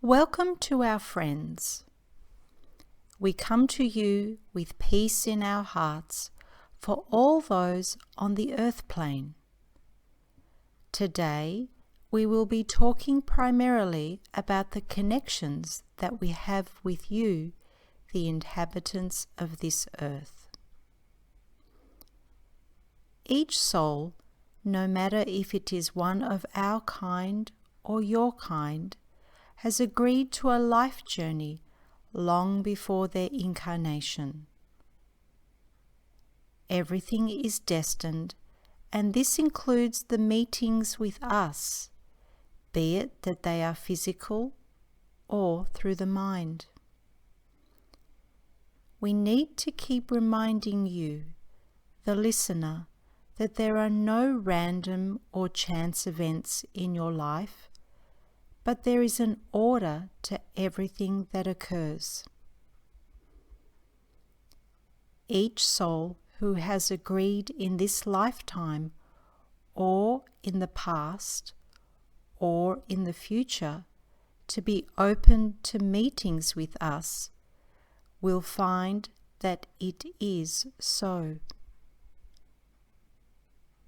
Welcome to our friends. We come to you with peace in our hearts for all those on the earth plane. Today, we will be talking primarily about the connections that we have with you, the inhabitants of this earth. Each soul, no matter if it is one of our kind or your kind, has agreed to a life journey long before their incarnation. Everything is destined, and this includes the meetings with us, be it that they are physical or through the mind. We need to keep reminding you, the listener, that there are no random or chance events in your life, but there is an order to everything that occurs. Each soul who has agreed in this lifetime, or in the past, or in the future, to be open to meetings with us, will find that it is so.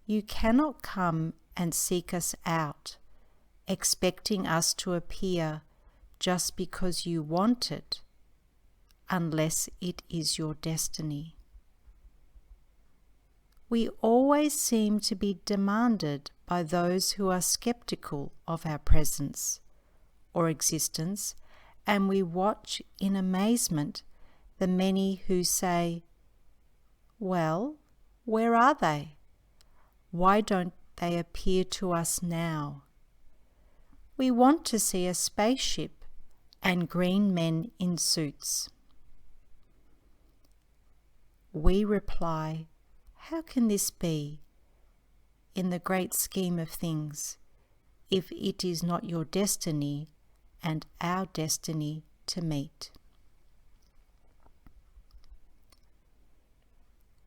You cannot come and seek us out, expecting us to appear just because you want it, unless it is your destiny. We always seem to be demanded by those who are skeptical of our presence or existence, and we watch in amazement the many who say, "Well, where are they? Why don't they appear to us now? We want to see a spaceship and green men in suits." We reply, how can this be, in the great scheme of things, if it is not your destiny and our destiny to meet?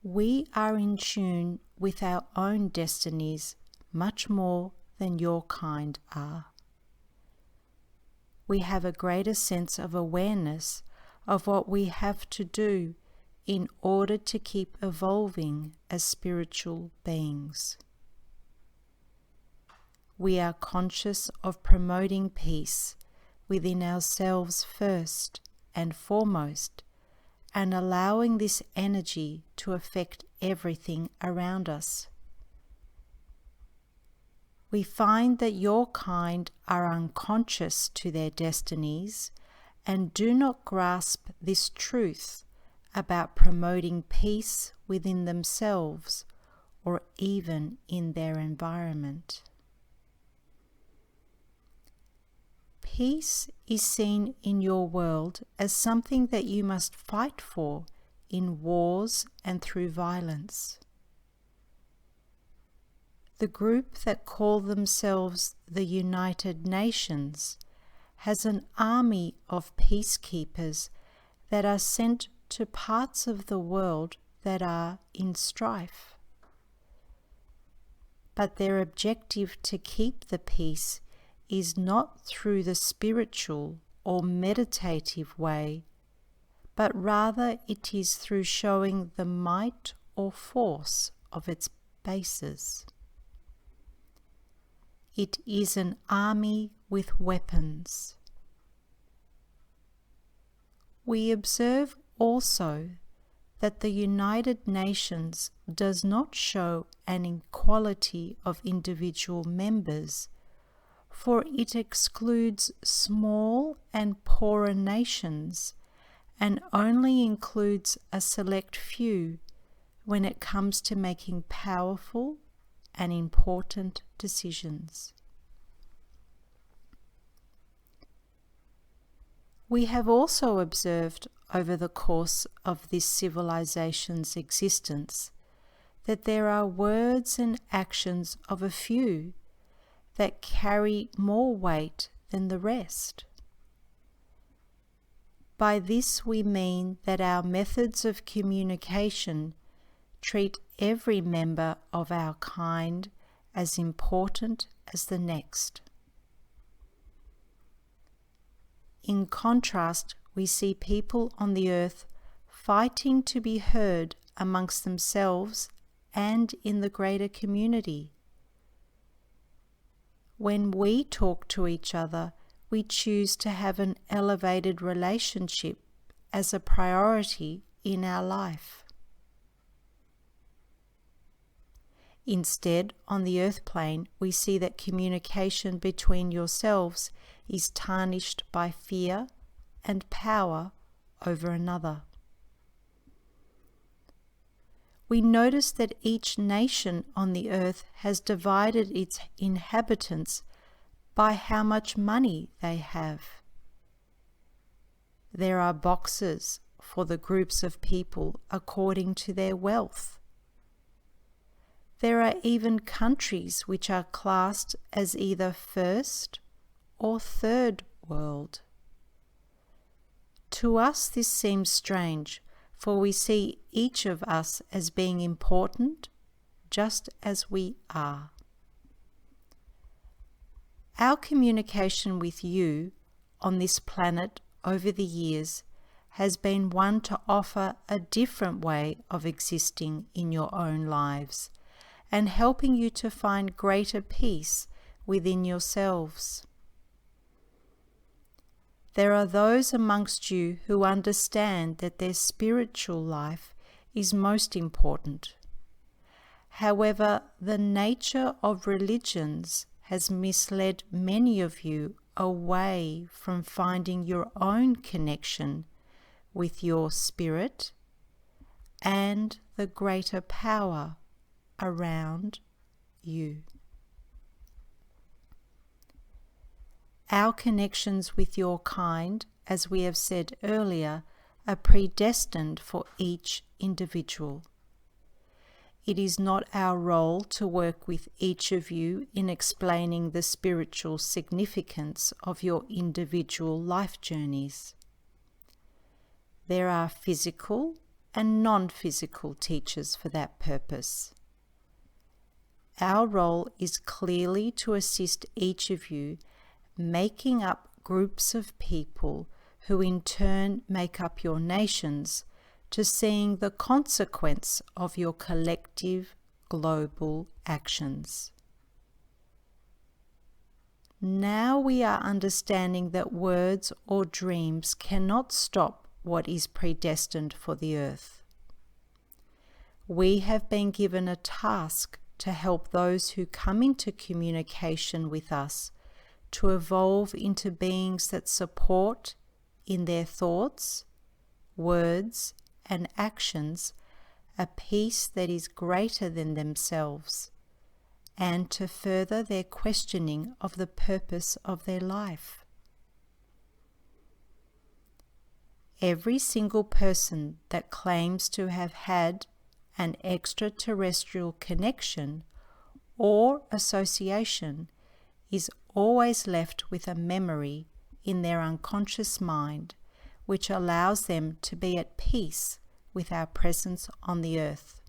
We are in tune with our own destinies much more than your kind are. We have a greater sense of awareness of what we have to do in order to keep evolving as spiritual beings. We are conscious of promoting peace within ourselves first and foremost, and allowing this energy to affect everything around us. We find that your kind are unconscious to their destinies and do not grasp this truth about promoting peace within themselves or even in their environment. Peace is seen in your world as something that you must fight for in wars and through violence. The group that call themselves the United Nations has an army of peacekeepers that are sent to parts of the world that are in strife. But their objective to keep the peace is not through the spiritual or meditative way, but rather it is through showing the might or force of its bases. It is an army with weapons. We observe also that the United Nations does not show an equality of individual members, for it excludes small and poorer nations and only includes a select few when it comes to making powerful and important decisions. We have also observed over the course of this civilization's existence that there are words and actions of a few that carry more weight than the rest. By this we mean that our methods of communication treat every member of our kind as important as the next. In contrast, we see people on the earth fighting to be heard amongst themselves and in the greater community. When we talk to each other, we choose to have an elevated relationship as a priority in our life. Instead, on the earth plane, we see that communication between yourselves is tarnished by fear and power over another. We notice that each nation on the earth has divided its inhabitants by how much money they have. There are boxes for the groups of people according to their wealth. There are even countries which are classed as either first or third world. To us this seems strange, for we see each of us as being important just as we are. Our communication with you on this planet over the years has been one to offer a different way of existing in your own lives and helping you to find greater peace within yourselves. There are those amongst you who understand that their spiritual life is most important. However, the nature of religions has misled many of you away from finding your own connection with your spirit and the greater power around you. Our connections with your kind, as we have said earlier, are predestined for each individual. It is not our role to work with each of you in explaining the spiritual significance of your individual life journeys. There are physical and non-physical teachers for that purpose. Our role is clearly to assist each of you making up groups of people who in turn make up your nations, to seeing the consequence of your collective global actions. Now we are understanding that words or dreams cannot stop what is predestined for the earth. We have been given a task to help those who come into communication with us to evolve into beings that support in their thoughts, words, and actions a peace that is greater than themselves, and to further their questioning of the purpose of their life. Every single person that claims to have had an extraterrestrial connection or association is always left with a memory in their unconscious mind, which allows them to be at peace with our presence on the earth.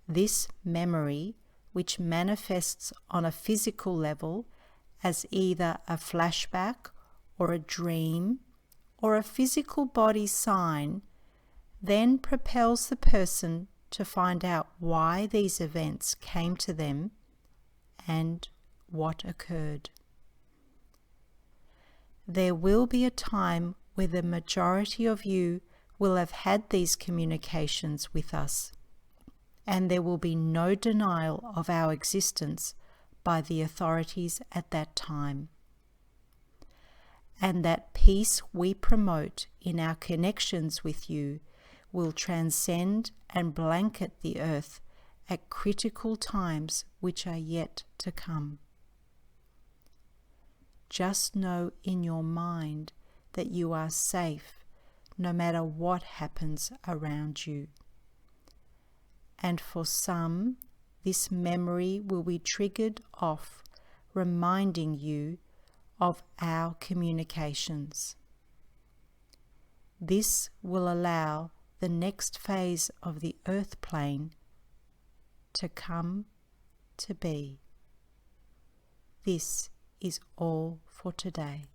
This memory, which manifests on a physical level as either a flashback or a dream or a physical body sign, then propels the person to find out why these events came to them and what occurred. There will be a time where the majority of you will have had these communications with us, and there will be no denial of our existence by the authorities at that time. And that peace we promote in our connections with you will transcend and blanket the earth at critical times which are yet to come. Just know in your mind that you are safe no matter what happens around you. And for some, this memory will be triggered off, reminding you of our communications. This will allow the next phase of the earth plane to come to be. This is all for today.